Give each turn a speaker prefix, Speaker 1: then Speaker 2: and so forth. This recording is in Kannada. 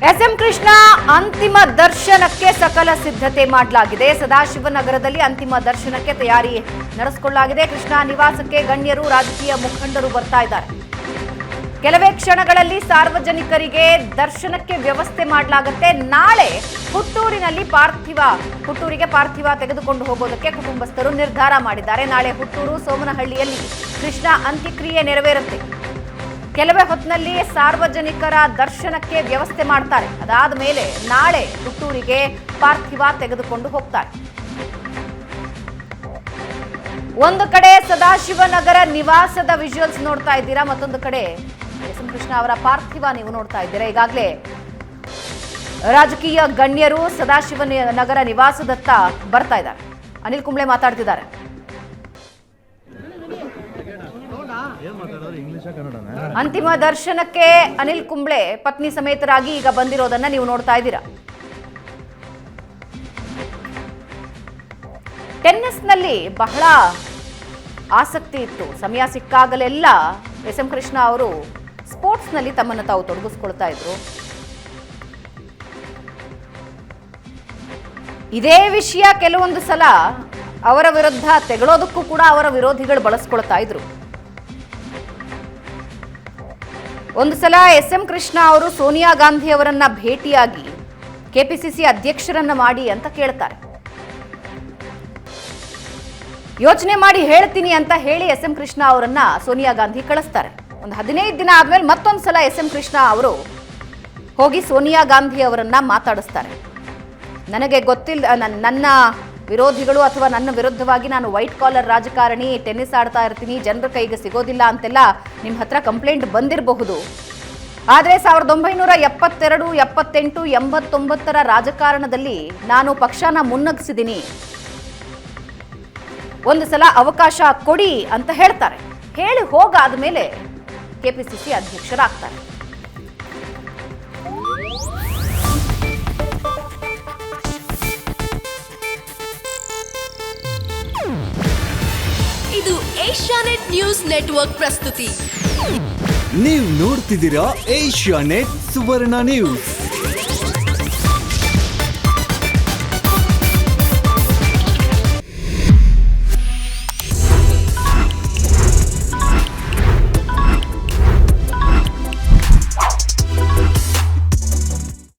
Speaker 1: ಎಸ್ಎಂ ಕೃಷ್ಣ ಅಂತಿಮ ದರ್ಶನಕ್ಕೆ ಸಕಲ ಸಿದ್ಧತೆ ಮಾಡಲಾಗಿದೆ. ಸದಾಶಿವನಗರದಲ್ಲಿ ಅಂತಿಮ ದರ್ಶನಕ್ಕೆ ತಯಾರಿ ನಡೆಸಿಕೊಳ್ಳಲಾಗಿದೆ. ಕೃಷ್ಣ ನಿವಾಸಕ್ಕೆ ಗಣ್ಯರು, ರಾಜಕೀಯ ಮುಖಂಡರು ಬರ್ತಾ ಇದ್ದಾರೆ. ಕೆಲವೇ ಕ್ಷಣಗಳಲ್ಲಿ ಸಾರ್ವಜನಿಕರಿಗೆ ದರ್ಶನಕ್ಕೆ ವ್ಯವಸ್ಥೆ ಮಾಡಲಾಗುತ್ತೆ. ನಾಳೆ ಹುಟ್ಟೂರಿಗೆ ಪಾರ್ಥಿವ ತೆಗೆದುಕೊಂಡು ಹೋಗೋದಕ್ಕೆ ಕುಟುಂಬಸ್ಥರು ನಿರ್ಧಾರ ಮಾಡಿದ್ದಾರೆ. ನಾಳೆ ಹುಟ್ಟೂರು ಸೋಮನಹಳ್ಳಿಯಲ್ಲಿ ಕೃಷ್ಣ ಅಂತ್ಯಕ್ರಿಯೆ ನೆರವೇರುತ್ತೆ. ಕೆಲವೇ ಹೊತ್ತಿನಲ್ಲಿ ಸಾರ್ವಜನಿಕರ ದರ್ಶನಕ್ಕೆ ವ್ಯವಸ್ಥೆ ಮಾಡ್ತಾರೆ. ಅದಾದ ಮೇಲೆ ನಾಳೆ ಹುಟ್ಟೂರಿಗೆ ಪಾರ್ಥಿವ ತೆಗೆದುಕೊಂಡು ಹೋಗ್ತಾರೆ. ಒಂದು ಕಡೆ ಸದಾಶಿವನಗರ ನಿವಾಸದ ವಿಜುವಲ್ಸ್ ನೋಡ್ತಾ ಇದ್ದೀರಾ, ಮತ್ತೊಂದು ಕಡೆ ಎಸ್ ಎಂ ಕೃಷ್ಣ ಅವರ ಪಾರ್ಥಿವ ನೀವು ನೋಡ್ತಾ ಇದ್ದೀರಾ. ಈಗಾಗಲೇ ರಾಜಕೀಯ ಗಣ್ಯರು ಸದಾಶಿವನಗರ ನಿವಾಸದತ್ತ ಬರ್ತಾ ಇದ್ದಾರೆ. ಅನಿಲ್ ಕುಂಬ್ಳೆ ಮಾತಾಡ್ತಿದ್ದಾರೆ. ಅಂತಿಮ ದರ್ಶನಕ್ಕೆ ಅನಿಲ್ ಕುಂಬ್ಳೆ ಪತ್ನಿ ಸಮೇತರಾಗಿ ಈಗ ಬಂದಿರೋದನ್ನ ನೀವು ನೋಡ್ತಾ ಇದ್ದೀರಾ. ಟೆನ್ನಿಸ್ನಲ್ಲಿ ಬಹಳ ಆಸಕ್ತಿ ಇತ್ತು. ಸಮಯ ಸಿಕ್ಕಾಗಲೆಲ್ಲ ಎಸ್ ಎಂ ಕೃಷ್ಣ ಅವರು ಸ್ಪೋರ್ಟ್ಸ್ನಲ್ಲಿ ತಮ್ಮನ್ನು ತಾವು ತೊಡಗಿಸ್ಕೊಳ್ತಾ ಇದ್ರು. ಇದೇ ವಿಷಯ ಕೆಲವೊಂದು ಸಲ ಅವರ ವಿರುದ್ಧ ತೆಗಳೋದಕ್ಕೂ ಕೂಡ ಅವರ ವಿರೋಧಿಗಳು ಬಳಸ್ಕೊಳ್ತಾ ಇದ್ರು. ಒಂದು ಸಲ ಎಸ್ ಎಂ ಕೃಷ್ಣ ಅವರು ಸೋನಿಯಾ ಗಾಂಧಿ ಅವರನ್ನ ಭೇಟಿಯಾಗಿ ಕೆಪಿಸಿಸಿ ಅಧ್ಯಕ್ಷರನ್ನ ಮಾಡಿ ಅಂತ ಕೇಳ್ತಾರೆ. ಯೋಚನೆ ಮಾಡಿ ಹೇಳ್ತೀನಿ ಅಂತ ಹೇಳಿ ಎಸ್ ಎಂ ಕೃಷ್ಣ ಅವರನ್ನ ಸೋನಿಯಾ ಗಾಂಧಿ ಕಳಿಸ್ತಾರೆ. ಒಂದು 15 ದಿನ ಆದ್ಮೇಲೆ ಮತ್ತೊಂದು ಸಲ ಎಸ್ ಎಂ ಕೃಷ್ಣ ಅವರು ಹೋಗಿ ಸೋನಿಯಾ ಗಾಂಧಿ ಅವರನ್ನ ಮಾತಾಡಿಸ್ತಾರೆ. ನನಗೆ ಗೊತ್ತಿಲ್ಲ, ನನ್ನ ವಿರೋಧಿಗಳು ಅಥವಾ ನನ್ನ ವಿರುದ್ಧವಾಗಿ ನಾನು ವೈಟ್ ಕಾಲರ್ ರಾಜಕಾರಣಿ, ಟೆನ್ನಿಸ್ ಆಡ್ತಾ ಇರ್ತೀನಿ, ಜನರ ಕೈಗೆ ಸಿಗೋದಿಲ್ಲ ಅಂತೆಲ್ಲ ನಿಮ್ಮ ಹತ್ರ ಕಂಪ್ಲೇಂಟ್ ಬಂದಿರಬಹುದು. ಆದರೆ 1972, 78, 89ರ ರಾಜಕಾರಣದಲ್ಲಿ ನಾನು ಪಕ್ಷನ ಮುನ್ನಗ್ಸಿದ್ದೀನಿ, ಒಂದು ಸಲ ಅವಕಾಶ ಕೊಡಿ ಅಂತ ಹೇಳ್ತಾರೆ. ಹೇಳಿ ಹೋಗಾದ ಮೇಲೆ ಕೆಪಿಸಿಸಿ ಅಧ್ಯಕ್ಷರಾಗ್ತಾರೆ.
Speaker 2: ಇದು ಏಷ್ಯಾನೆಟ್ ನ್ಯೂಸ್ ನೆಟ್ವರ್ಕ್ ಪ್ರಸ್ತುತಿ.
Speaker 3: ನೀವು ನೋಡ್ತಿದ್ದೀರಾ ಏಷ್ಯಾನೆಟ್ ಸುವರ್ಣ ನ್ಯೂಸ್.